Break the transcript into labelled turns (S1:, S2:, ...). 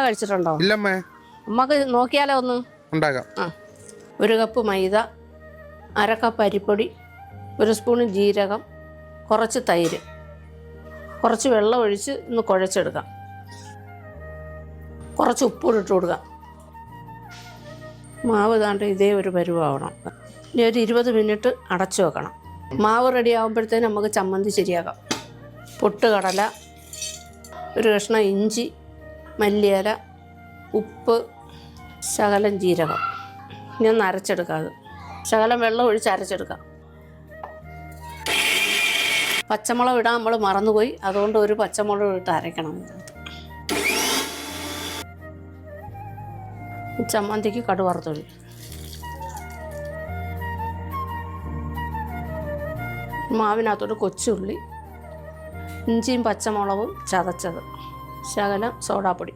S1: കഴിച്ചിട്ടുണ്ടോ?
S2: ഇല്ലമ്മേ.
S1: നമുക്ക് നോക്കിയാലോ ഒന്ന്
S2: ഉണ്ടാക്കാം.
S1: 1 കപ്പ് മൈദ, 1/2 കപ്പ് അരിപ്പൊടി, 1 സ്പൂൺ ജീരകം, കുറച്ച് തൈര്, കുറച്ച് വെള്ളം ഒഴിച്ച് ഒന്ന് കുഴച്ചെടുക്കാം. കുറച്ച് ഉപ്പൂടി ഇട്ട് കൊടുക്കാം. മാവ് താണ്ട് ഇതേ ഒരു പരുവാവണം. ഇനി ഒരു 20 മിനിറ്റ് അടച്ചു വെക്കണം. മാവ് റെഡി ആകുമ്പോഴത്തേനും നമുക്ക് ചമ്മന്തി ശരിയാക്കാം. പൊട്ടുകടല, ഒരു കഷ്ണം ഇഞ്ചി, മല്ലിയില, ഉപ്പ്, ശകലം ജീരകം. ഇനി ഒന്ന് അരച്ചെടുക്കാം. അത് ശകലം വെള്ളം ഒഴിച്ച് അരച്ചെടുക്കാം. പച്ചമുളക് ഇടാൻ നമ്മൾ മറന്നുപോയി, അതുകൊണ്ട് ഒരു പച്ചമുളക് ഇട്ട് അരയ്ക്കണം. ചമ്മന്തിക്ക് കടുക് വറുത്തൊഴി. മാവിനകത്തോട്ട് കൊച്ചുള്ളി, ഇഞ്ചിയും പച്ചമുളകും ചതച്ചത്, ശകലം സോഡാപ്പൊടി.